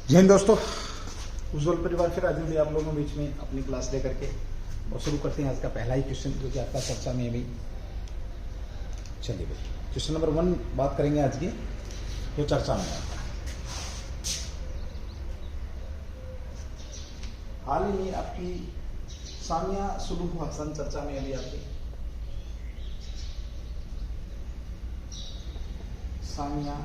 जय हिंद दोस्तों, उज्जवल परिवार फिर आज भी आप लोगों के बीच में अपनी क्लास लेकर के और शुरू करते हैं आज का पहला ही क्वेश्चन जो कि आपका चर्चा में अभी। चलिए भाई, क्वेश्चन नंबर 1 बात करेंगे आज की जो चर्चा में आता है। हाल ही में आपकी सामिया सुलूह हसन चर्चा में अभी आपकी सामिया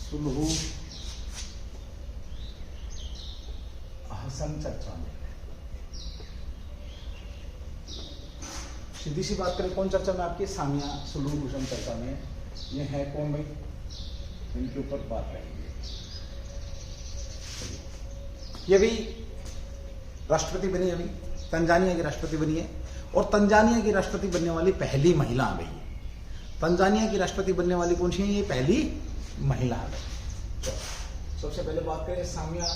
सुलूह हसन चर्चा में। सीधी सी बात करें, कौन चर्चा में आपकी? सामिया सुलूह हसन चर्चा में। ये है कौन भाई? इनके ऊपर बात करेंगे। ये भी राष्ट्रपति बनी, अभी तंजानिया की राष्ट्रपति बनी है और तंजानिया की राष्ट्रपति बनने वाली पहली महिला आ गई है। तंजानिया की राष्ट्रपति बनने वाली कौन सी है? ये पहली महिला आ गई। सबसे पहले बात करें सामिया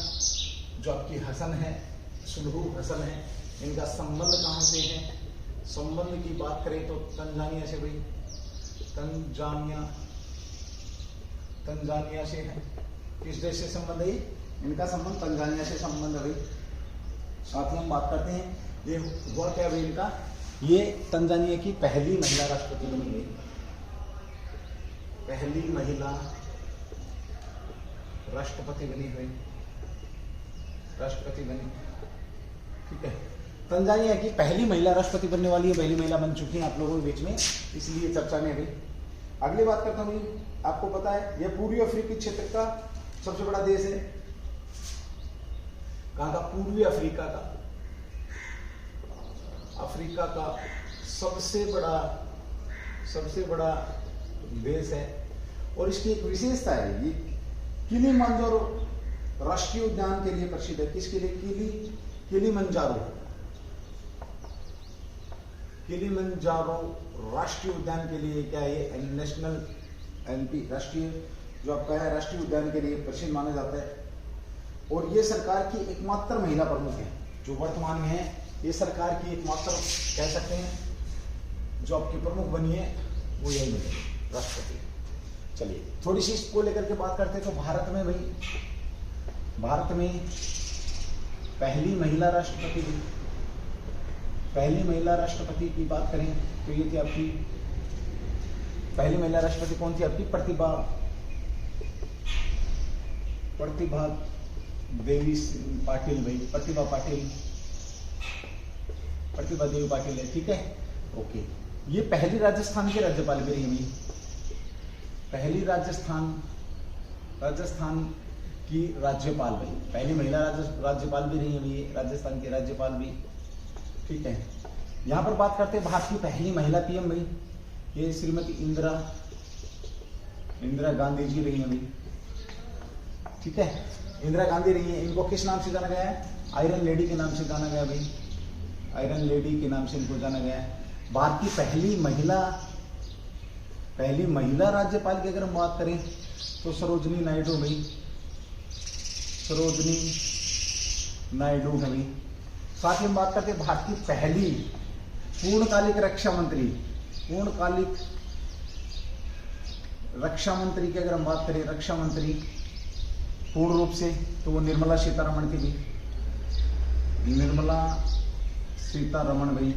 जो आपकी हसन है, सुलूह हसन है, इनका संबंध कहां से है? संबंध की बात करें तो तंजानिया से भाई, तंजानिया से है। किस देश से संबंध है? इनका संबंध तंजानिया से संबंध है भाई। साथ ही हम बात करते हैं ये हुआ क्या भाई इनका? ये तंजानिया की पहली महिला राष्ट्रपति बनी गई, पहली महिला राष्ट्रपति बनी हुई, राष्ट्रपति बनी। ठीक है, तंजानिया की पहली महिला राष्ट्रपति बनने वाली है, पहली महिला बन चुकी है आप लोगों के बीच में, इसलिए चर्चा में अभी। अगली बात करता हूं, आपको पता है यह पूर्वी अफ्रीकी क्षेत्र का सबसे बड़ा देश है। कहां का? पूर्वी अफ्रीका का, अफ्रीका का सबसे बड़ा देश है। और इसकी एक विशेषता है, ये किलिमंजारो राष्ट्रीय उद्यान के लिए प्रसिद्ध है। किसके लिए? किलिमंजारो राष्ट्रीय उद्यान के लिए क्या है? नेशनल एनपी राष्ट्रीय जो आपका है राष्ट्रीय उद्यान के लिए प्रसिद्ध माना जाता है। और ये सरकार की एकमात्र महिला प्रमुख है जो वर्तमान में है। ये सरकार की एकमात्र कह सकते हैं जो आपकी प्रमुख बनी है वो यही बनी राष्ट्रपति। चलिए थोड़ी सी इसको लेकर के बात करते हैं। तो भारत में पहली महिला राष्ट्रपति की बात करें तो ये थी आपकी पहली महिला राष्ट्रपति कौन थी? आपकी प्रतिभा देवी पाटिल भाई, प्रतिभा देवी पाटिल है। ठीक है, ओके। ये पहली राजस्थान की राज्यपाल भी रही हुई, पहली राजस्थान की राज्यपाल भाई, पहली महिला राज्यपाल भी रही हुई है, राजस्थान की राज्यपाल भी। ठीक है, यहां पर बात करते हैं भारत की पहली महिला पीएम भाई, ये श्रीमती इंदिरा गांधी जी रही हुई। ठीक है, इंदिरा गांधी रही है। इनको किस नाम से जाना गया है? आयरन लेडी के नाम से जाना गया भाई, आयरन लेडी के नाम से इनको जाना गया है। भारत की पहली महिला राज्यपाल की अगर हम बात करें तो सरोजनी नायडू भाई, सरोजनी नायडू है भाई। साथ ही हम बात करते हैं भारत की पहली पूर्णकालिक रक्षा मंत्री की अगर हम बात करें, रक्षा मंत्री पूर्ण रूप से तो वो निर्मला सीतारमण थी भाई, निर्मला सीतारमण भाई।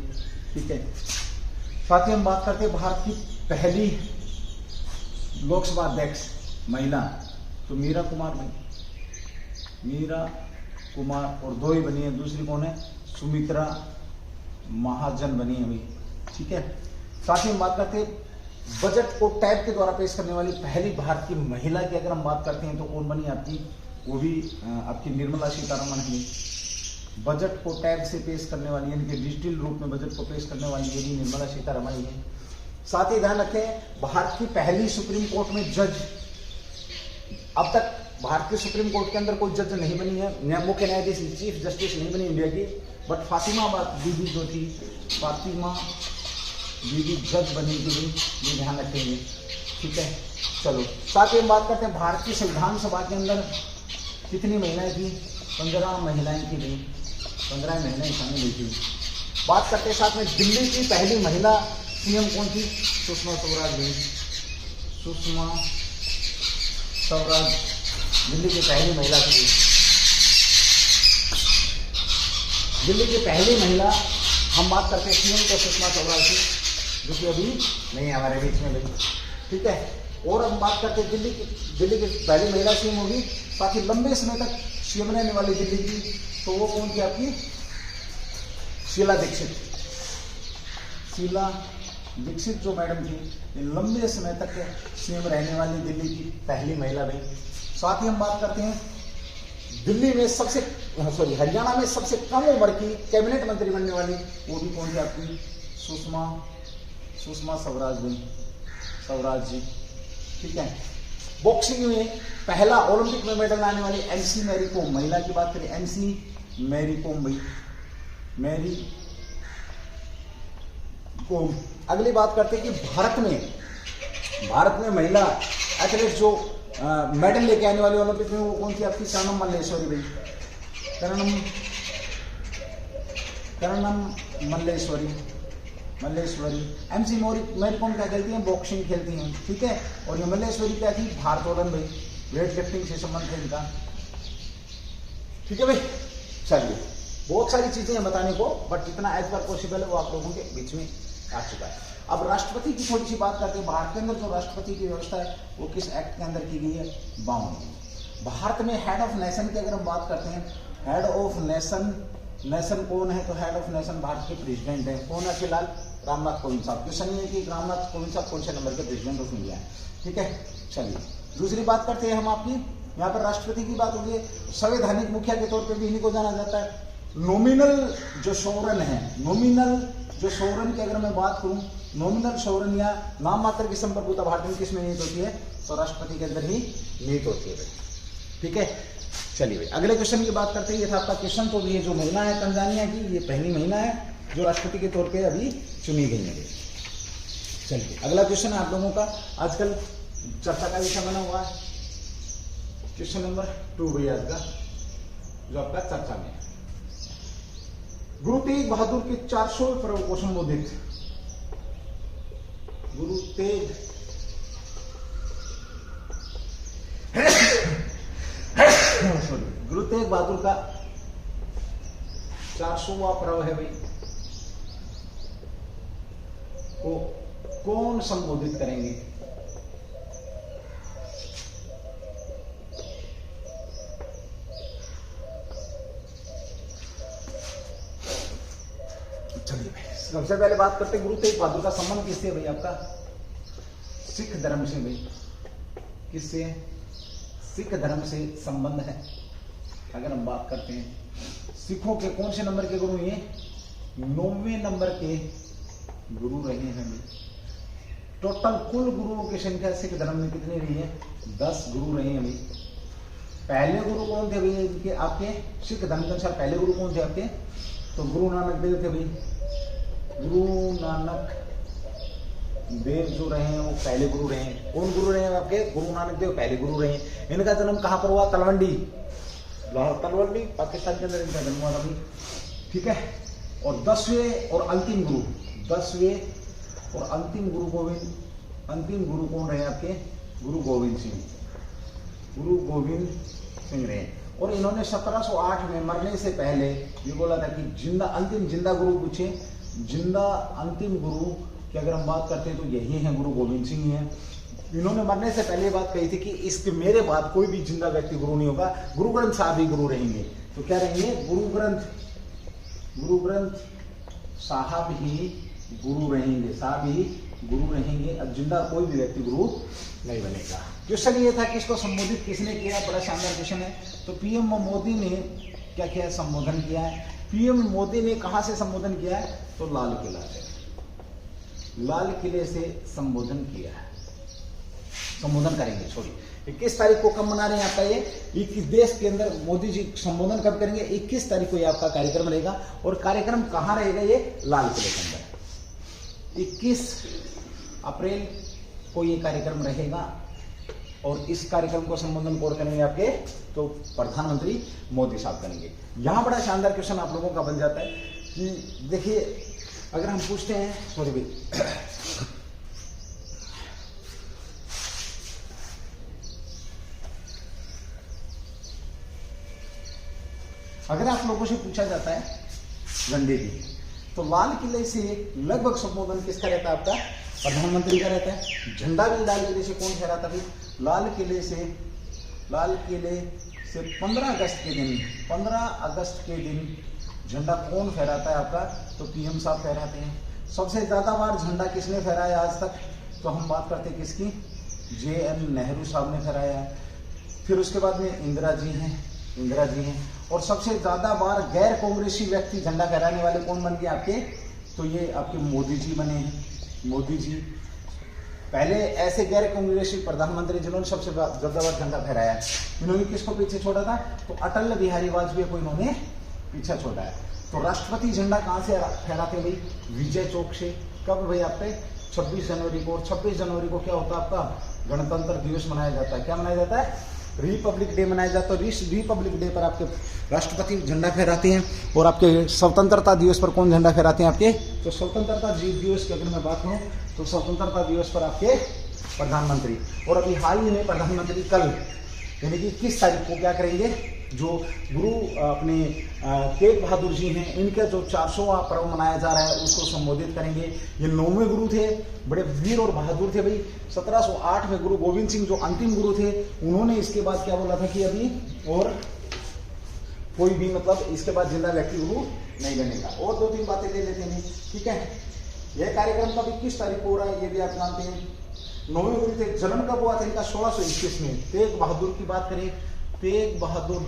ठीक है, साथ ही हम बात करते हैं भारत की पहली लोकसभा अध्यक्ष महिला तो मीरा कुमार और दो ही बनी है, दूसरी कौन है? सुमित्रा महाजन बनी है भाई। ठीक है, साथ ही हम बात करते हैं बजट को टैब के द्वारा पेश करने वाली पहली भारत की महिला की अगर हम बात करते हैं तो कौन बनी आपकी? वो भी आपकी निर्मला सीतारमण है। बजट को टैब से पेश करने वाली, यानी कि डिजिटल रूप में बजट को पेश करने वाली ये भी निर्मला सीतारमण ही है। साथ ही ध्यान रखें भारत की पहली सुप्रीम कोर्ट में जज, अब तक भारत के सुप्रीम कोर्ट के अंदर कोई जज नहीं बनी है, मुख्य न्यायाधीश चीफ जस्टिस नहीं बनी इंडिया की, बट फातिमा बीबी जो थी, फातिमा बीबी जज बनी थी, ये ध्यान रखेंगे। ठीक है, चलो साथ ही हम बात करते हैं भारत की संविधान सभा के अंदर कितनी महिलाएं थी? 15 महिलाएं थी भाई, 15 महिलाएं शामिल हुई थी। बात करते हैं साथ में दिल्ली की पहली महिला सीएम कौन थी? सुषमा स्वराज जी। सुषमा स्वराज दिल्ली की पहली महिला थी। दिल्ली की पहली महिला हम बात करते हैं पीएम तो सुषमा स्वराज की, जो कि अभी नहीं है हमारे बीच में भाई, ठीक है। और हम बात करते हैं दिल्ली की पहली महिला सीएम होगी, साथ ही लंबे समय तक सीएम रहने वाली दिल्ली की, तो वो कौन थी आपकी? शीला दीक्षित। शीला दीक्षित जो मैडम थी, ये लंबे समय तक सीएम रहने वाली दिल्ली की पहली महिला भाई। साथ ही हम बात करते हैं दिल्ली में हरियाणा में सबसे कम उम्र की कैबिनेट मंत्री बनने वाली, वो भी कौन थी आपकी? सुषमा स्वराज भाई, स्वराज जी, ठीक है। बॉक्सिंग में पहला ओलंपिक में मेडल लाने वाली एमसी मैरी कॉम, महिला की बात करें एमसी मैरी कॉम भाई, मैरी कॉम। अगली बात करते हैं कि भारत में महिला एथलीट जो मेडल लेके आने वाली ओलंपिक में, वो कौन थी आपकी? करणम मल्लेश्वरी भाई, करणम मल्लेश्वरी। एमसी मैरी कॉम क्या खेलती हैं? बॉक्सिंग खेलती हैं, ठीक है। और ये मल्लेश्वरी क्या थी? भारोत्तोलन भाई, वेट लिफ्टिंग से संबंध है इनका, ठीक है भाई। चलिए, बहुत सारी चीजें हैं बताने को, बट जितना एज पर पॉसिबल है वो आप लोगों के बीच में आ चुका है। अब राष्ट्रपति की थोड़ी सी बात करते हैं। भारत के अंदर जो राष्ट्रपति की व्यवस्था है वो किस एक्ट के अंदर की गई है? 52। भारत में हेड ऑफ नेशन की अगर हम बात करते हैं, हेड ऑफ नेशन कौन है? तो हेड ऑफ नेशन भारत के प्रेसिडेंट है। कौन है फिलहाल? रामनाथ कोविंद साहब। क्वेश्चन ये कि रामनाथ कोविंद साहब कौन से नंबर के प्रेसिडेंट ऑफ इंडिया है, ठीक है। चलिए, दूसरी बात करते हैं हम आपकी, यहाँ पर राष्ट्रपति की बात होगी। संवैधानिक मुखिया के तौर पर भी इन्हीं को जाना जाता है। नॉमिनल जो सोवरेन है, नॉमिनल जो सोवरेन की अगर मैं बात करूं, नॉमिनल सोवरेन या नाम मात्र की संप्रभुता भारत में किस में निहित होती है? तो राष्ट्रपति के अंदर ही निहित होती है, ठीक है। चलिए भाई, अगले क्वेश्चन की बात करते हैं। ये था आपका क्वेश्चन। तो ये जो महिला है तंजानिया की, ये पहली महिला है जो राष्ट्रपति के तौर पे अभी चुनी गई है। चलिए, अगला क्वेश्चन है आप लोगों का आजकल चर्चा का विषय बना हुआ है, क्वेश्चन नंबर 2 भैया आज का, जो आपका चर्चा में है। गुरु तेग बहादुर के 400वें पर्व को संबोधित, गुरु तेग बहादुर का 400वां पर्व है भाई, को कौन संबोधित करेंगे? चलिए, सबसे पहले बात करते हैं गुरु तेग बहादुर का संबंध किससे है भाई? आपका सिख धर्म से भाई। किससे? सिख धर्म से संबंध है। अगर हम बात करते हैं सिखों के कौन से नंबर के गुरु? ये 9वें नंबर के गुरु रहे हैं भाई। टोटल कुल गुरुओं की संख्या सिख धर्म में कितनी रही है? 10 गुरु रहे हैं भाई। पहले गुरु कौन थे भाई इनके? आपके सिख धर्म के अनुसार पहले गुरु कौन थे आपके? तो गुरु नानक देव थे भाई। गुरु नानक देव जो रहे हैं वो पहले गुरु रहे हैं। कौन गुरु रहे हैं आपके? गुरु नानक देव पहले गुरु रहे हैं। इनका जन्म कहां पर हुआ? तलवंडी, लाहौर तलवंडी पाकिस्तान के अंदर इनका जन्म हुआ था, ठीक है। और 10वें और अंतिम गुरु, 10वें और अंतिम गुरु कौन रहे आपके? गुरु गोविंद सिंह, गुरु गोविंद सिंह रहे। और इन्होंने 1708 में मरने से पहले ये बोला था कि अंतिम जिंदा गुरु पूछे, जिंदा अंतिम गुरु की अगर हम बात करते हैं तो यही है, गुरु गोविंद सिंह ही है। इन्होंने मरने से पहले बात कही थी कि इसके मेरे बाद कोई भी जिंदा व्यक्ति गुरु नहीं होगा, गुरु ग्रंथ साहब ही गुरु रहेंगे। तो क्या रहेंगे? गुरु ग्रंथ साहब ही गुरु रहेंगे, साहब ही गुरु रहेंगे। अब जिंदा कोई भी व्यक्ति गुरु नहीं बनेगा। क्वेश्चन ये था कि इसको संबोधित किसने किया? बड़ा शानदार क्वेश्चन है। तो पीएम मोदी ने क्या किया? संबोधन किया है। पीएम मोदी ने कहां से संबोधन किया है? तो लाल किले से संबोधन किया है। संबोधन करेंगे, छोड़िए 21 तारीख को कब मना रहे हैं आपका ये? 21 देश के अंदर मोदी जी संबोधन कब करेंगे? 21 तारीख को ये आपका कार्यक्रम रहेगा। और कार्यक्रम कहां रहेगा? ये लाल किले के अंदर 21 अप्रैल को ये कार्यक्रम रहेगा। और इस कार्यक्रम को संबोधन कौन करेंगे आपके? तो प्रधानमंत्री मोदी साहब करेंगे। यहां बड़ा शानदार क्वेश्चन आप लोगों का बन जाता है कि देखिए, अगर हम पूछते हैं, सॉरी भाई, अगर आप लोगों से पूछा जाता है झंडे की, तो लाल किले से लगभग संबोधन किसका रहता है? आपका प्रधानमंत्री का रहता है। झंडा भी लाल किले से कौन फहराता है? लाल किले से 15 अगस्त के दिन झंडा कौन फहराता है आपका? तो पीएम साहब फहराते हैं। सबसे ज्यादा बार झंडा किसने फहराया आज तक? तो हम बात करते हैं किसकी? JN नेहरू साहब ने फहराया। फिर उसके बाद में इंदिरा जी हैं। और सबसे ज्यादा बार गैर कांग्रेसी व्यक्ति झंडा फहराने वाले कौन बन गए आपके? तो ये आपके मोदी जी बने हैं। मोदी जी पहले ऐसे गैर कांग्रेसी प्रधानमंत्री जिन्होंने सबसे ज्यादा बार झंडा फहराया। इन्होंने किसको पीछे छोड़ा था? तो अटल बिहारी वाजपेयी को इन्होंने पीछे छोड़ा है। तो राष्ट्रपति झंडा कहाँ से फहराते हैं भाई? विजय चौक से। कब भाई? आपके 26 जनवरी को। और 26 जनवरी को क्या होता है आपका? गणतंत्र दिवस मनाया जाता है। क्या मनाया जाता है? रिपब्लिक डे मनाया जाता है। और रिपब्लिक डे पर आपके राष्ट्रपति झंडा फहराते हैं। और आपके स्वतंत्रता दिवस पर कौन झंडा फहराते हैं आपके? तो स्वतंत्रता दिवस की अगर मैं बात करूं तो स्वतंत्रता दिवस पर आपके प्रधानमंत्री। और अभी हाल ही में प्रधानमंत्री कल यानी कि 21 तारीख को क्या करेंगे? जो गुरु अपने तेग बहादुर जी हैं, इनका जो 400वां पर्व मनाया जा रहा है उसको संबोधित करेंगे। ये 9वें गुरु थे, बड़े वीर और बहादुर थे भाई। 1708 में गुरु गोविंद सिंह जो अंतिम गुरु थे, उन्होंने इसके बाद क्या बोला था कि अभी और कोई भी मतलब इसके बाद जिंदा व्यक्ति गुरु नहीं बनेगा। और 2-3 बातें ले लेते हैं, ठीक है। यह कार्यक्रम कब 21 तारीख को हो रहा है, ये भी आप जानते हैं। 9वें गुरु थे। जन्म कब हुआ था इनका? 1621 में। तेग बहादुर की बात करें, तेग बहादुर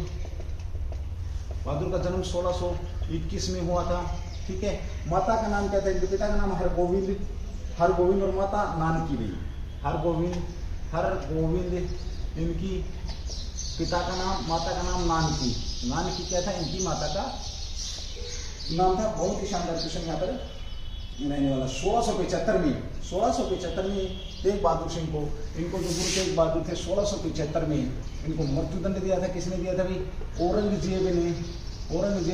का जन्म 1621 में हुआ था, ठीक है। माता का नाम क्या था? इनके पिता का नाम हरगोविंद और माता नानकी भी। हरगोविंद इनकी पिता का नाम, माता का नाम नानकी क्या था? इनकी माता का नाम था। बहुत ही शानदार क्वेश्चन यहाँ पर रहने वाला। 1675 में तेग बहादुर सिंह को, इनको जो गुरु तेग बहादुर थे, 1675 में इनको मृत्युदंड दिया था। किसने दिया था भाई? औरंगजेब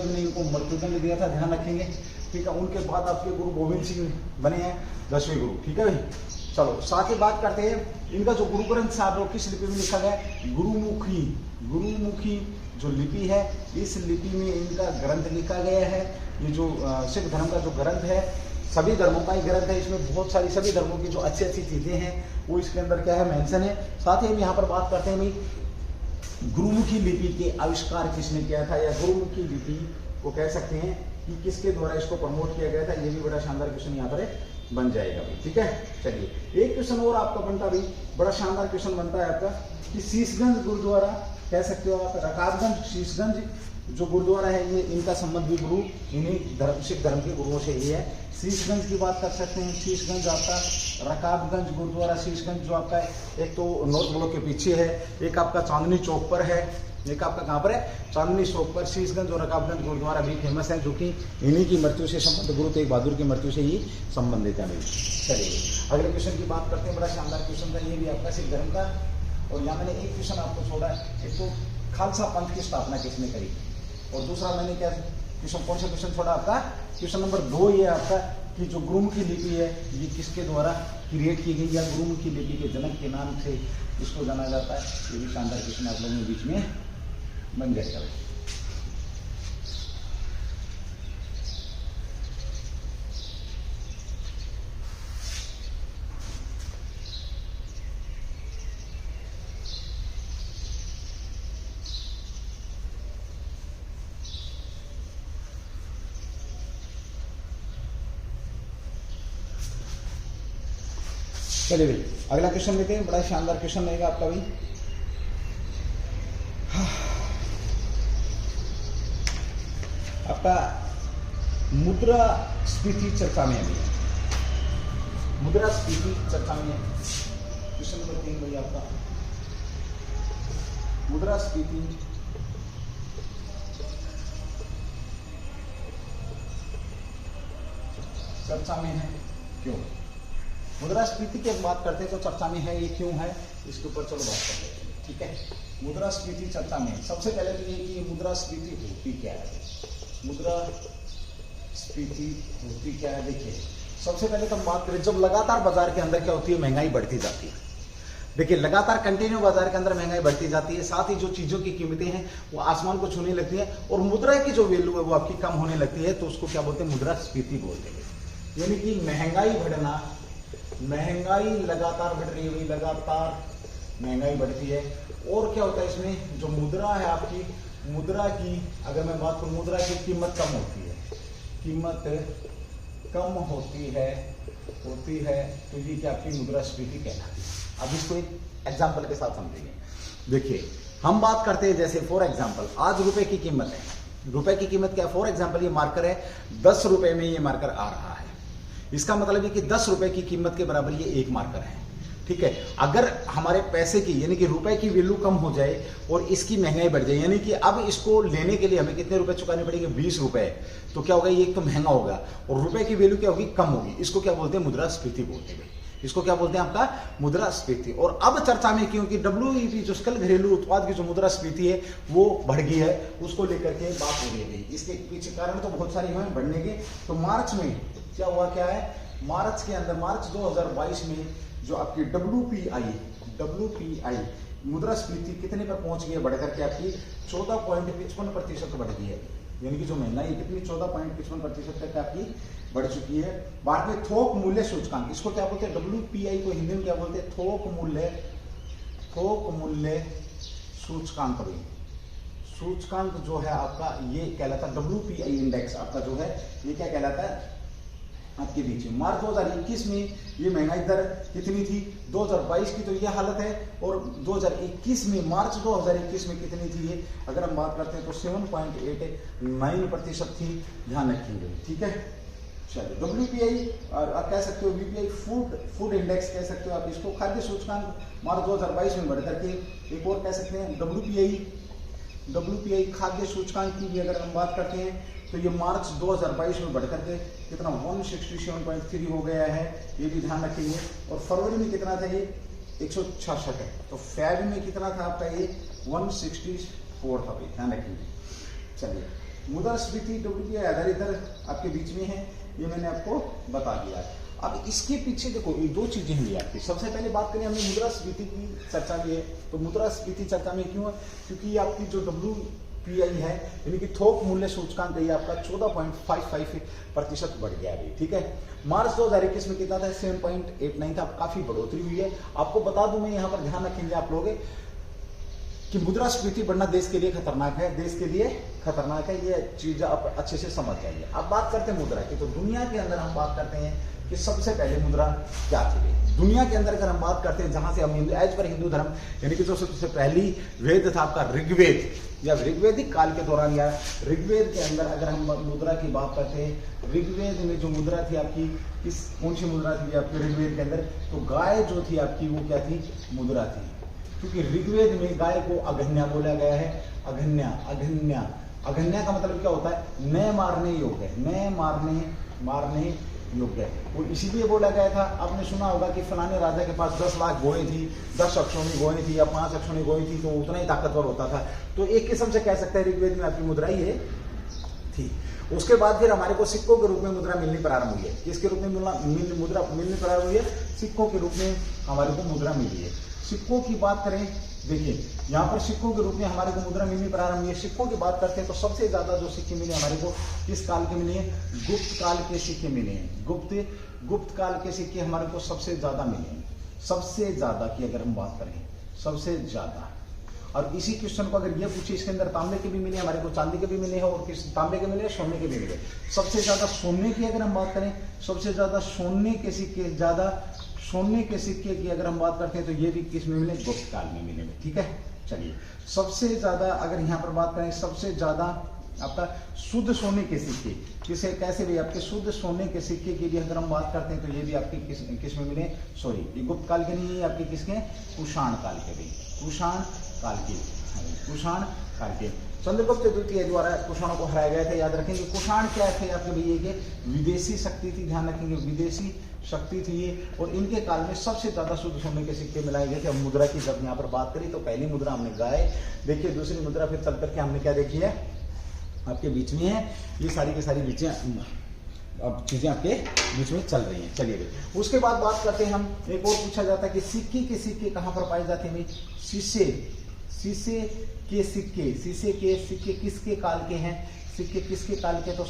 ने इनको मृत्युदंड दिया था, ध्यान रखेंगे, ठीक है। उनके बाद आपके गुरु गोविंद सिंह बने हैं 10वें गुरु, ठीक है भाई। चलो साथ ही बात करते हैं इनका जो गुरु ग्रंथ साहब किस लिपि में लिखा गया? गुरुमुखी जो लिपि है, इस लिपि में इनका ग्रंथ लिखा गया है। ये जो सिख धर्म का जो ग्रंथ है, सभी धर्मों का ही ग्रंथ है। इसमें बहुत सारी सभी धर्मों की जो अच्छी चीजें हैं वो इसके अंदर क्या है? मेंशन है। साथ ही हम यहाँ पर बात करते हैं भाई गुरुमुखी लिपि के आविष्कार किसने किया था, या गुरुमुखी लिपि को कह सकते हैं कि किसके द्वारा इसको प्रमोट किया गया था। ये भी बड़ा शानदार क्वेश्चन यहाँ पर बन जाएगा भाई, ठीक है। चलिए एक क्वेश्चन और आपका बनता भाई, बड़ा शानदार क्वेश्चन बनता है आपका कि शीशगंज गुरुद्वारा कह सकते हो आप, रकाबगंज शीशगंज जो गुरुद्वारा है, ये इनका संबंध भी गुरु इन्हीं सिख धर्म के गुरुओं से ही है। शीशगंज की बात कर सकते हैं। शीशगंज आपका, रकाबगंज गुरुद्वारा शीशगंज जो आपका है, एक तो नॉर्थ ब्लॉक के पीछे है, एक आपका चांदनी चौक पर है, एक आपका कहाँ पर है? चांदनी चौक पर। शीशगंज और रकाबगंज गुरुद्वारा भी फेमस है, जो कि इन्हीं की मृत्यु से संबंध, गुरु तेग बहादुर की मृत्यु से ही संबंधित है। चलिए अगले क्वेश्चन की बात करते हैं। बड़ा शानदार क्वेश्चन था ये भी आपका सिख धर्म का। और यहाँ मैंने एक क्वेश्चन आपको छोड़ा है, एक तो खालसा पंथ की स्थापना किसने करी, और दूसरा मैंने क्या क्वेश्चन, कौन सा क्वेश्चन छोड़ा आपका? क्वेश्चन नंबर 2 ये आपका कि जो गुरुमुखी लिपि है ये किसके द्वारा क्रिएट की गई, या गुरुमुखी लिपि के जनक के नाम से इसको जाना जाता है। ये भी शानदार क्वेश्चन आप लोगों के बीच में बन जाएगा। चलिए भाई अगला क्वेश्चन लेते हैं। बड़ा शानदार क्वेश्चन रहेगा आपका भाई। आपका मुद्रास्फीति चर्चा में है, मुद्रास्फीति चर्चा में है। क्वेश्चन नंबर 3 भाई आपका मुद्रास्फीति चर्चा में है क्यों? मुद्रास्फीति की बात करते हैं तो चर्चा में है, ये क्यों है इसके ऊपर चलो बात करते हैं, ठीक है। मुद्रास्फीति चर्चा में सबसे पहले तो ये कि मुद्रास्फीति होती क्या है। मुद्रास्फीति होती क्या है? देखिए सबसे पहले तो हम बात करें, जब लगातार बाजार के अंदर क्या होती है, महंगाई बढ़ती जाती है। देखिए लगातार कंटिन्यू बाजार के अंदर महंगाई बढ़ती जाती है, साथ ही जो चीजों की कीमतें हैं वो आसमान को छूने लगती है और मुद्रा की जो वैल्यू है वो आपकी कम होने लगती है, तो उसको क्या बोलते हैं, मुद्रास्फीति बोलते हैं। यानी कि महंगाई बढ़ना, महंगाई लगातार बढ़ रही है, लगातार महंगाई बढ़ती है और क्या होता है इसमें जो मुद्रा है आपकी, मुद्रा की अगर मैं बात करूं, मुद्रा की कीमत कम होती है, कीमत कम होती है तो ये क्या आपकी मुद्रास्फीति कहलाती है। अब इसको एक एग्जांपल के साथ समझेंगे। देखिए हम बात करते हैं जैसे फॉर एग्जांपल आज रुपए की कीमत है, रुपए की कीमत क्या, फॉर एग्जांपल ये मार्कर है 10 रुपए में ये मार्कर आ रहा है, इसका मतलब है कि 10 रुपए की कीमत के बराबर ये एक मार्कर है, ठीक है। अगर हमारे पैसे की यानी कि रुपए की वैल्यू कम हो जाए और इसकी महंगाई बढ़ जाए, यानी कि अब इसको लेने के लिए हमें कितने रुपए चुकाने पड़ेंगे, 20 रुपए, तो क्या होगा, ये एक तो महंगा होगा और रुपए की वैल्यू क्या होगी, कम होगी। इसको क्या बोलते हैं, मुद्रास्फीति बोलते हैं, इसको क्या बोलते हैं आपका, मुद्रास्फीति। और अब चर्चा में क्योंकि WEP जो सकल घरेलू उत्पाद की जो मुद्रास्फीति है वो बढ़ गई है, उसको लेकर के बात हो रही है। इसके पीछे कारण तो बहुत सारे हैं बढ़ने के। तो मार्च में क्या हुआ, क्या है, मार्च के अंदर, मार्च 2022 में जो आपकी WPI मुद्रास्फीति कितने पर पहुंच गई है, बढ़कर के आपकी 14.55% बढ़ गई है। यानी कि जो महंगाई कितनी 14.55% तक आपकी बढ़ चुकी है। बाद में थोक मूल्य सूचकांक, इसको क्या बोलते हैं, WPI को हिंदी में क्या बोलते हैं, थोक मूल्य सूचकांक। सूचकांक जो है आपका ये कहलाता है WPI इंडेक्स, आपका जो है ये क्या कहलाता है आपके बीच में। मार्च 2021 में ये महंगाई दर कितनी थी, 2022 की तो ये हालत है, और 2021 में मार्च 2021 में कितनी थी ये, अगर हम बात करते हैं तो 7.89% थी, ध्यान रखेंगे, ठीक है। चलिए WPI और आप कह सकते हो VPI फूड इंडेक्स कह सकते हो आप इसको, खाद्य सूचकांक मार्च 2022 में बढ़ करके एक और कह सकते हैं WPI खाद्य सूचकांक की भी अगर हम बात करते हैं तो ये मार्च 2022 में बढ़कर के कितना 167.3 हो गया है, ये भी ध्यान रखेंगे। और फरवरी में कितना था ये 166 है, तो फेब में कितना था आपका ये 164 था, ध्यान रखेंगे। चलिए मुद्रास्फीति WPI आधारित दर आपके बीच में है, ये मैंने आपको बता दिया। अब इसके पीछे देखो ये दो चीजें हुई आपकी। सबसे पहले बात करें हमने मुद्रास्फीति की चर्चा की है, तो मुद्रास्फीति चर्चा में क्यों है, क्योंकि ये आपकी जो WPI है यानी कि थोक मूल्य सूचकांक है आपका 14.55% बढ़ गया अभी, ठीक है। मार्च 2021 में कितना था, 7.89 था, काफी बढ़ोतरी हुई है। आपको बता दूं मैं यहाँ पर ध्यान रखेंगे आप लोग कि मुद्रास्फीति बढ़ना देश के लिए खतरनाक है, देश के लिए खतरनाक है, ये चीज आप अच्छे से समझ जाइए। अब बात करते हैं मुद्रा की, तो दुनिया के अंदर हम बात करते हैं कि सबसे पहले मुद्रा क्या थी। दुनिया के अंदर अगर हम बात करते हैं जहां से हम एज पर हिंदू धर्म यानी कि जो सबसे पहली वेद था आपका ऋग्वेद, या ऋग्वेदिक काल के दौरान या ऋग्वेद के अंदर अगर हम मुद्रा की बात करते हैं, ऋग्वेद में जो मुद्रा थी आपकी कौन सी मुद्रा थी आपके ऋग्वेद के अंदर, तो गाय जो थी आपकी वो क्या थी, मुद्रा थी। क्योंकि ऋग्वेद में गाय को अघन्या बोला गया है, अघन्या का मतलब क्या होता है, न मारने योग्य, न मारने योग्य, वो इसीलिए बोला गया था। आपने सुना होगा कि फलाने राजा के पास 10 लाख गोएं थी, 10 अक्षौणी गोएं थी या 5 अक्षौणी गोएं थी, तो उतना ही ताकतवर होता था। तो एक किस्म से कह सकते हैं ऋग्वेद में आपकी मुद्रा ये थी। उसके बाद फिर हमारे को सिक्कों के रूप में मुद्रा मिलनी प्रारंभ हुई है। किसके रूप में मुद्रा मिलनी प्रारंभ हुई है, सिक्कों के रूप में हमारे को मुद्रा मिली है। सिक्कों की बात करें, देखिए यहाँ पर सिक्कों के रूप में हमारे को मुद्रा मिलनी प्रारंभ हुई है। सिक्कों की बात करते हैं तो सबसे ज्यादा जो सिक्के मिले हमारे को किस काल के मिले हैं, गुप्त काल के सिक्के मिले हैं। गुप्त काल के सिक्के हमारे को सबसे ज्यादा मिले हैं, सबसे ज्यादा की अगर हम बात करें, सबसे ज्यादा। और इसी क्वेश्चन को अगर ये पूछे, इसके अंदर तांबे के भी मिले हमारे को, चांदी के भी मिले हैं, और किस तांबे के मिले, सोने के भी मिले। सबसे ज्यादा सोने की अगर हम बात करें, सबसे ज्यादा सोने के सिक्के की अगर हम बात करते हैं तो ये भी किस में मिले, गुप्त काल में मिले, ठीक है। चलिए सबसे ज्यादा अगर यहाँ पर बात करें, सबसे ज्यादा आपका शुद्ध सोने के सिक्के, किसे कैसे भी आपके शुद्ध सोने के सिक्के की भी अगर हम बात करते हैं तो ये भी आपके किस में मिले, सॉरी ये गुप्त काल के नहीं है, आपके किसके, कुषाण काल के भी, कुषाण काल के चंद्रगुप्त द्वितीय द्वारा कुषाणों को हराया गया था। याद रखेंगे कुषाण क्या थे आपके भैया के, विदेशी शक्ति थी, ध्यान रखेंगे विदेशी शक्ति थी ये। और इनके काल में सबसे ज्यादा शुद्ध सोने के सिक्के मिलाए गए थे। अब मुद्रा की जब यहाँ पर बात करी तो पहली मुद्रा हमने गाय देखिए, दूसरी मुद्रा फिर चल करके हमने क्या देखी है आपके बीच में है, ये सारी की सारी बीच अब चीजें आपके बीच में चल रही हैं। चलिए भाई, उसके बाद बात करते हैं हम, एक और पूछा जाता है कि सिक्के के सिक्के कहाँ पर पाए जाते हैं भाई? शीशे के सिक्के किसके काल के हैं? सिक्के किसके काल के? तो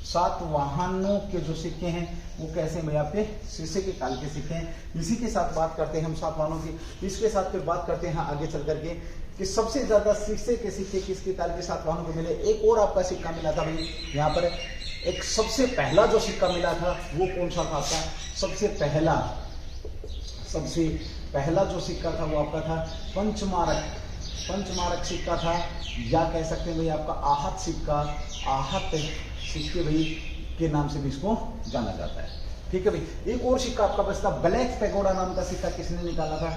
सातवाहनों के जो सिक्के हैं वो कैसे भाई? आपके शीशे के काल के सिक्के हैं। इसी के साथ बात करते हैं हम सातवाहनों की। इसके साथ फिर बात करते हैं आगे चल करके कि सबसे ज्यादा शीशे के सिक्के किसके काल के सातवाहनों को मिले। एक और आपका सिक्का मिला था भाई यहाँ पर, एक सबसे पहला जो सिक्का मिला था वो कौन सा था आपका? सबसे पहला जो सिक्का था वो आपका था पंचमारक सिक्का था, या कह सकते हैं भाई आपका आहत सिक्के भाई के नाम से भी इसको जाना जाता है। ठीक है भाई, एक और सिक्का आपका बचता, ब्लैक पेगोडा नाम का सिक्का किसने निकाला था?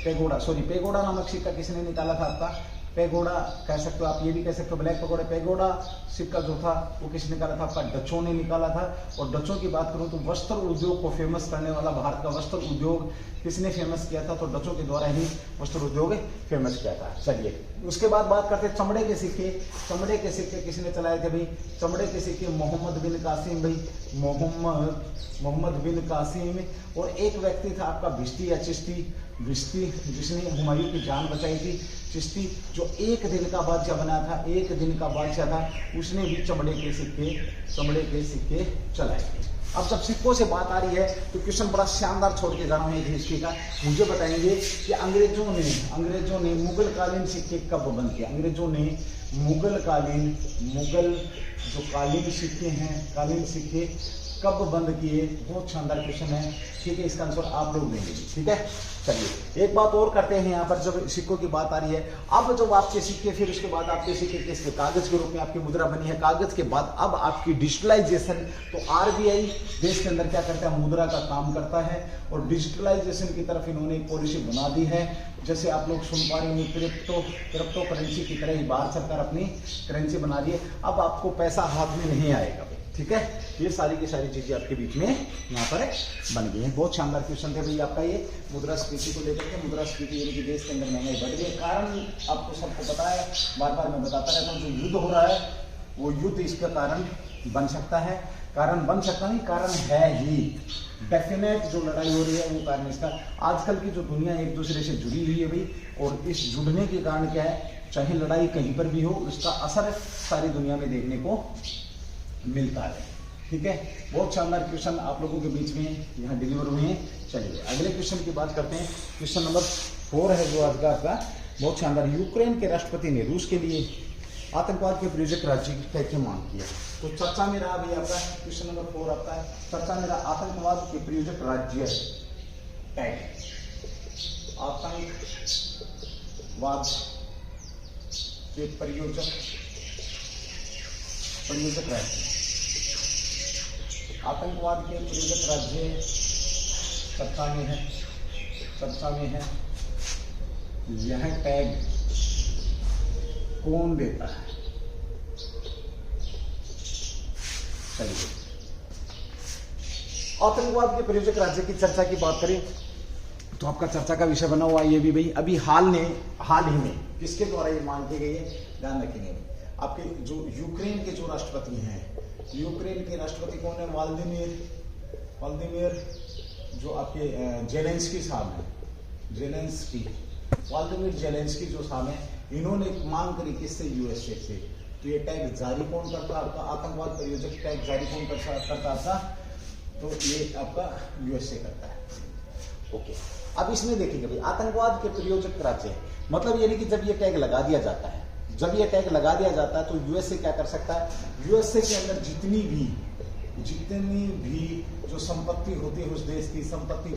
पेगोडा नामक सिक्का किसने निकाला था आपका? पेगोडा कह सकते हो आप, ये भी कह सकते हो ब्लैक पेगोडा सिक्का जो था वो किसने निकाला था? आपका डचों ने निकाला था। और डचों की बात करूं तो वस्त्र उद्योग को फेमस करने वाला, भारत का वस्त्र उद्योग किसने फेमस किया था? तो डचों के द्वारा ही वस्त्र उद्योग फेमस किया था। चलिए उसके बाद बात करते हैं चमड़े के सिक्के किसने चलाए थे भाई? चमड़े के सिक्के मोहम्मद बिन कासिम भाई, मोहम्मद बिन कासिम। और एक व्यक्ति था आपका भिश्ती या चिश्ती, जिसने हुमायूं की जान बचाई थी। चिश्ती जो एक दिन का बादशाह बना था, उसने भी चमड़े के सिक्के चलाए थे। अब जब सिक्कों से बात आ रही है तो क्वेश्चन बड़ा शानदार छोड़ के जा रहा हूँ एक हिस्ट्री का। मुझे बताएंगे कि अंग्रेजों ने मुगल कालीन सिक्के कब बंद किए? अंग्रेजों ने मुगल जो कालीन सिक्के कब बंद किए? बहुत शानदार क्वेश्चन है। ठीक है, इसका आंसर आप लोग देंगे। ठीक है, चलिए एक बात और करते हैं यहाँ पर, जब सिक्कों की बात आ रही है, अब जब आपके सिक्के, फिर उसके बाद आपके सिक्के किसके? कागज के रूप में आपकी मुद्रा बनी है। कागज के बाद अब आपकी डिजिटलाइजेशन, तो आरबीआई देश के अंदर क्या करता है? मुद्रा का काम करता है, और डिजिटलाइजेशन की तरफ इन्होंने एक पॉलिसी बना दी है। जैसे आप लोग सुन पा रहे हैं, क्रिप्टो करेंसी की तरह ही भारत सरकार अपनी करेंसी बना रही है। अब आपको पैसा हाथ में नहीं आएगा। ठीक है, ये सारी की सारी चीजें आपके बीच में यहाँ पर बन गई हैं। बहुत शानदार क्वेश्चन थे भाई आपका ये मुद्रास्फीति को लेकर के। मुद्रास्फीति यानी कि देश के अंदर महंगाई बढ़ गई, कारण आपको सबको पता है, बार बार मैं बताता रहता हूँ, जो युद्ध हो रहा है वो युद्ध इसका कारण बन सकता है। कारण है ही, डेफिनेट जो लड़ाई हो रही है वो कारण इसका। आजकल की जो दुनिया एक दूसरे से जुड़ी हुई है भाई, और इस जुड़ने के कारण क्या है, चाहे लड़ाई कहीं पर भी हो, उसका असर सारी दुनिया में देखने को मिलता है। ठीक है, बहुत शानदार क्वेश्चन आप लोगों के बीच में यहाँ डिलीवर हुए हैं। चलिए अगले क्वेश्चन की बात करते हैं। क्वेश्चन नंबर 4 है जो आज का आपका, बहुत शानदार। यूक्रेन के राष्ट्रपति ने रूस के लिए आतंकवाद के प्रायोजक राज्य की कैसे मांग किया? तो चर्चा में रहा भाई आपका क्वेश्चन नंबर 4 आपका है, चर्चा में रहा आतंकवाद के प्रायोजक राज्य टैग, आतंकवाद के प्रायोजक राज्य, आतंकवाद के प्रायोजक राज्य चर्चा में है। यह टैग कौन देता है? चलिए आतंकवाद के प्रायोजक राज्य की चर्चा की बात करें तो आपका चर्चा का विषय बना हुआ ये भी भाई, अभी हाल ही में किसके द्वारा ये मांग की गई है? ध्यान रखेंगे आपके जो यूक्रेन के जो राष्ट्रपति हैं, यूक्रेन के राष्ट्रपति कौन है? व्लादिमीर जो आपके जेलेंस्की साहब हैं, व्लादिमीर जेलेंस्की जो साहब हैं, इन्होंने मांग करी किससे? यूएसए से। तो ये टैग जारी कौन करता? आपका आतंकवाद प्रायोजक टैग जारी कौन करता था? तो ये आपका यूएसए करता है। ओके, अब इसमें देखेंगे भाई आतंकवाद के प्रायोजक राज्य, मतलब यानी कि जब ये टैग लगा दिया जाता है, तो यूएसए क्या कर सकता है? यूएसए के अंदर जितनी भी जो संपत्ति होती है उस देश की संपत्ति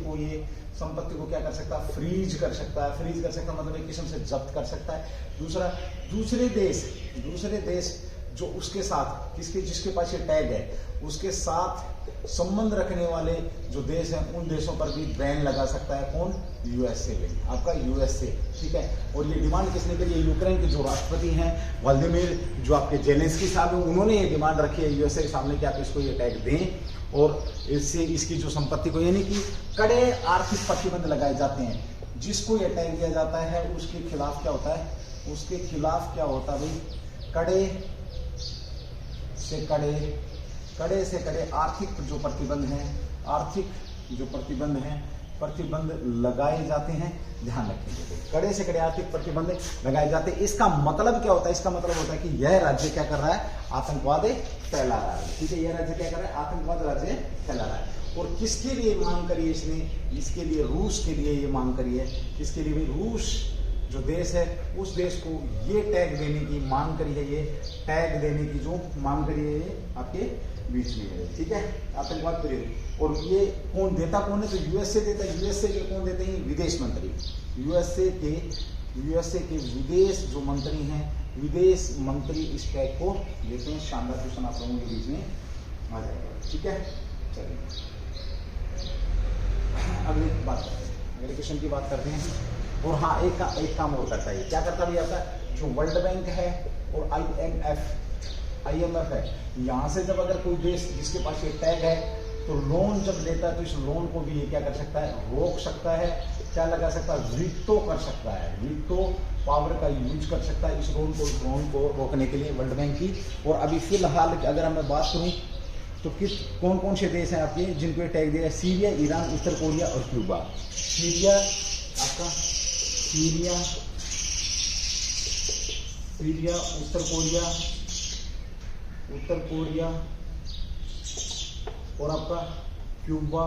को क्या कर सकता है? फ्रीज कर सकता है, मतलब एक किस्म से जब्त कर सकता है। दूसरा, दूसरे देश जो उसके साथ जिसके पास ये टैग है, उसके साथ संबंध रखने वाले जो देश हैं, उन देशों पर भी बैन लगा सकता है। कौन? यूएसए, आपका यूएसए। ठीक है, और ये डिमांड किसने करी है? यूक्रेन के जो राष्ट्रपति हैं व्लादिमीर जो आपके जेलेंस्की साहब हैं, उन्होंने ये डिमांड रखी है यूएसए के सामने कि आप इसको ये टैग दें, और इससे इसकी जो संपत्ति को, यानी कि कड़े आर्थिक प्रतिबंध लगाए जाते हैं। जिसको ये टैग दिया जाता है उसके खिलाफ क्या होता है? भाई कड़े से कड़े, कड़े से कड़े आर्थिक जो प्रतिबंध हैं, आर्थिक जो प्रतिबंध हैं, प्रतिबंध लगाए जाते हैं। ध्यान रखेंगे, कड़े से कड़े आर्थिक प्रतिबंध लगाए जाते हैं। इसका मतलब क्या होता है? इसका मतलब होता है कि यह राज्य क्या कर रहा है? आतंकवाद फैला रहा है। ठीक है, यह राज्य क्या कर रहा है? आतंकवाद राज्य फैला रहा है। और किसके लिए मांग करी है इसने? इसके लिए, रूस के लिए ये मांग करी है। किसके लिए? रूस जो देश है, उस देश को ये टैग देने की मांग करी है, ये टैग देने की जो मांग करी है, ये आपके बीच में है। ठीक है, आतंकवाद विरोधी। और ये कौन देता? कौन है? तो यूएसए देता है। यूएसए के कौन देते हैं? विदेश मंत्री। यूएसए के विदेश जो मंत्री हैं, विदेश मंत्री इस टैग को देते हैं। शानदार क्वेश्चन आप लोगों के बीच में आ जाएगा। ठीक है, चलिए अगली बात करते हैं, अगले क्वेश्चन की बात करते हैं। और हाँ, एक काम और करता है। क्या करता है आपका? जो वर्ल्ड बैंक है और IMF है, यहाँ से जब अगर कोई देश जिसके पास ये टैग है तो लोन जब लेता है तो इस लोन को भी ये क्या कर सकता है? रोक सकता है। क्या लगा सकता है? वीटो कर सकता है। वीटो पावर का यूज कर सकता है इस लोन को रोकने के लिए, वर्ल्ड बैंक की। और अभी फिलहाल अगर मैं बात करूं तो कौन कौन से देश हैं आपके जिनको टैग दिया है? सीरिया, ईरान, उत्तर कोरिया और क्यूबा। सीरिया आपका, सीरिया, उत्तर कोरिया और आपका क्यूबा।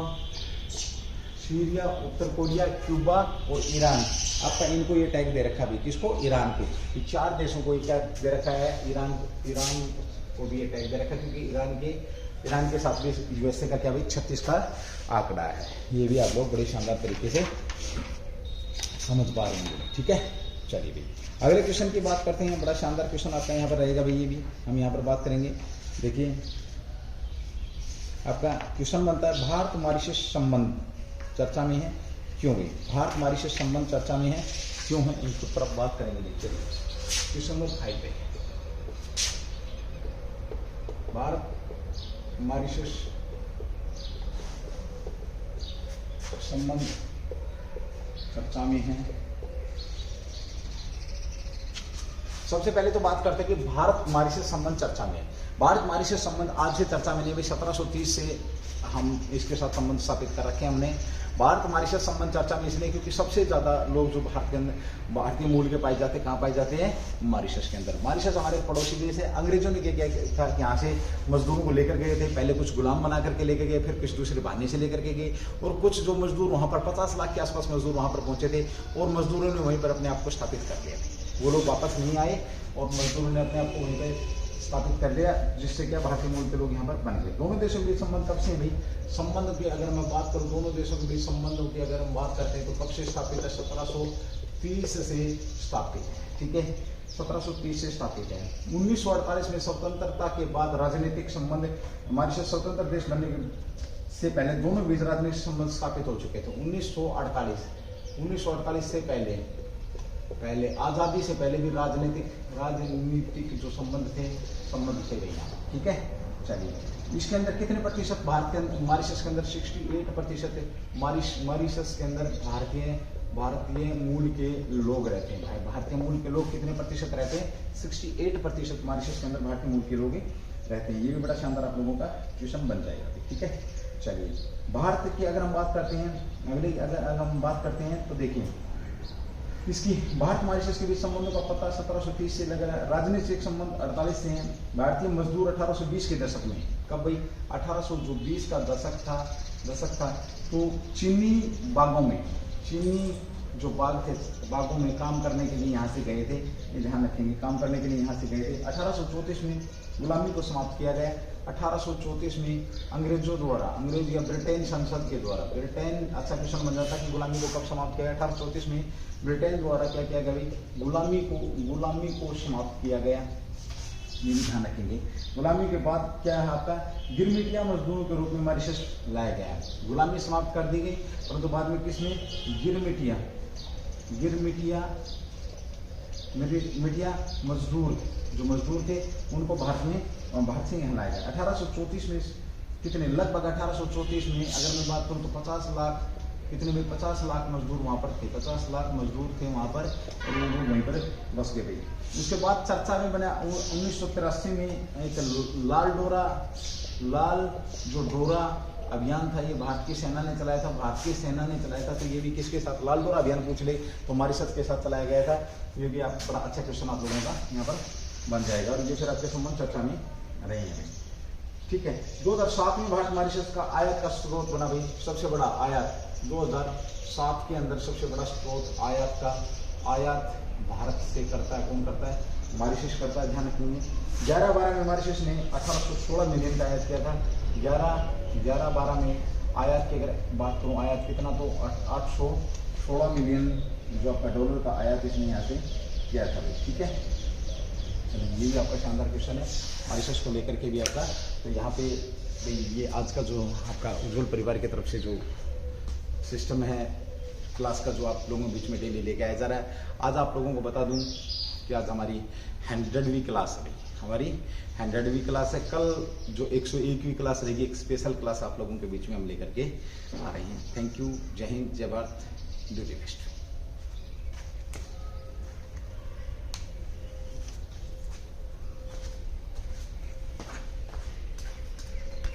सीरिया, उत्तर कोरिया, क्यूबा और ईरान, आपका इनको ये टैग दे रखा भी। किसको? ईरान को। ये 4 देशों को ये क्या दे रखा है? ईरान को भी ये टैग दे रखा है, क्योंकि ईरान के साथ भी यूएसए का क्या भाई 36 का आंकड़ा है। ये भी आप लोग बड़े शानदार तरीके से समझ पा रहे होंगे। ठीक है, चलिए भाई अगले क्वेश्चन की बात करते हैं। बड़ा शानदार क्वेश्चन आपका यहाँ पर रहेगा भाई, ये भी हम यहाँ पर बात करेंगे। देखिए आपका क्वेश्चन बनता है, भारत मॉरिशस संबंध चर्चा में है, क्यों भाई? भारत मॉरिशस संबंध चर्चा में है, क्यों है? इनकी तरफ बात करेंगे। चलिए क्वेश्चन नंबर 5 पे, भारत मॉरिशस संबंध चर्चा में है। सबसे पहले तो बात करते हैं कि भारत मॉरिशस संबंध चर्चा में है। भारत मॉरिशस संबंध आज से चर्चा में नहीं भाई, 1730 से हम इसके साथ संबंध स्थापित कर रखे हैं हमने। भारत मॉरिशस संबंध चर्चा में इसलिए क्योंकि सबसे ज्यादा लोग जो भारत के अंदर भारतीय मूल के पाए जाते हैं, कहाँ पाए जाते हैं? मॉरिशस के अंदर। मॉरिशस हमारे पड़ोसी देश है। अंग्रेजों ने क्या था, यहाँ से मजदूरों को लेकर गए थे। पहले कुछ गुलाम बना करके लेकर गए, फिर कुछ दूसरे बहाने से लेकर के गए, और कुछ जो मजदूर वहाँ पर 50 लाख के आसपास मजदूर वहाँ पर पहुंचे थे, और मजदूरों ने वहीं पर अपने आप को स्थापित कर लिया। वो लोग वापस नहीं आए और मजदूरों ने अपने आप को वहीं पर स्थापित कर लिया, जिससे क्या भारतीय मूल के लोग यहाँ पर बन गए। दोनों देशों के बीच संबंध कब से भाई? संबंध की अगर मैं बात करूँ, दोनों देशों के बीच संबंधों की अगर हम बात करते हैं तो कब से स्थापित है? 1730 से स्थापित है। ठीक है, 1730 से स्थापित है। 1948 में स्वतंत्रता के बाद राजनीतिक संबंध, मॉरिशस स्वतंत्र देश बनने से पहले दोनों बीच राजनीतिक संबंध स्थापित हो चुके थे। 1948 से पहले आजादी से पहले भी राजनीतिक जो संबंध थे भैया। ठीक है, चलिए इसके अंदर कितने प्रतिशत भारत के अंदर? मॉरिशस के अंदर 68% है। मॉरिशस के अंदर भारतीय मूल के लोग रहते हैं। भारतीय मूल के लोग कितने प्रतिशत रहते हैं? 68% मॉरिशस के अंदर भारतीय मूल के लोग रहते हैं। ये भी बड़ा शानदार आप लोगों का क्वेश्चन बन जाएगा। ठीक है, चलिए भारत की अगर हम बात करते हैं, अगर हम बात करते हैं तो देखिए इसकी भारत मॉरिशस के बीच संबंधों का पता 1730 से लगा। राजनीतिक संबंध 48 से हैं। भारतीय मजदूर 1820 के दशक में, कब भाई? 1820 का दशक था तो चीनी बागों में, चीनी जो बाग थे, बागों में काम करने के लिए यहाँ से गए थे। ये ध्यान रखेंगे, काम करने के लिए यहाँ से गए थे। 1834 में गुलामी को समाप्त किया गया। 1834 में अंग्रेजों द्वारा, अंग्रेज या ब्रिटेन संसद के द्वारा, ब्रिटेन, अच्छा क्वेश्चन बन जाता है कि गुलामी को कब समाप्त किया गया? 1834 में ब्रिटेन द्वारा क्या किया गया? गुलामी को समाप्त किया गया। ये भी ध्यान रखेंगे। गुलामी के बाद क्या है आपका? गिरमिटिया मजदूरों के रूप में मॉरिशस लाया गया। गुलामी समाप्त कर दी गई, परंतु बाद में किसने? गिरमिटिया मजदूर, जो मजदूर थे उनको भारत से यहाँ लाया गया। 1834 में कितने? लगभग 1834 में अगर मैं बात करूँ तो 50 लाख कितने में 50 लाख मजदूर वहाँ पर थे, 50 लाख मजदूर थे वहाँ पर और वो लोग वहीं पर बस गए भाई। उसके बाद चर्चा में बना 1983 में एक लाल जो डोरा अभियान था, ये भारतीय सेना ने चलाया था, तो ये भी किसके साथ, लाल डोरा अभियान पूछ ले तो मॉरिशस के साथ चलाया गया था। ये भी आप बड़ा अच्छा क्वेश्चन आप लोगों का यहाँ पर बन जाएगा और ये फिर आपके संबंध चर्चा में रहे हैं। ठीक है, 2007 में भारत मॉरिशस का आयात का स्रोत बना भाई, सबसे बड़ा आयात 2007 के अंदर सबसे बड़ा स्रोत आयात का, आयात भारत से करता है, कौन करता है, मॉरिशस करता है। ध्यान रखिए 11-12 में मॉरिशस ने 1816 मिलियन का आयात किया था। 11-12 में आयात की अगर बात करूँ, आयात कितना तो 816 मिलियन जो आपका डॉलर का आयात इसने यहाँ से किया था भाई। ठीक है, चलो ये भी आपका शानदार क्वेश्चन है मॉरिशस को लेकर के भी आपका। तो यहाँ पे भाई ये आज का जो आपका उज्ज्वल परिवार की तरफ से जो सिस्टम है क्लास का, जो आप लोगों के बीच में डेली लेके आया जा रहा है। आज आप लोगों को बता दूं कि आज हमारी 100वीं क्लास है, हमारी 100वीं क्लास है। कल जो 101वीं क्लास रहेगी, एक स्पेशल क्लास आप लोगों के बीच में हम लेकर के आ रहे हैं। थैंक यू, जय हिंद, जय भारत, डू द बेस्ट।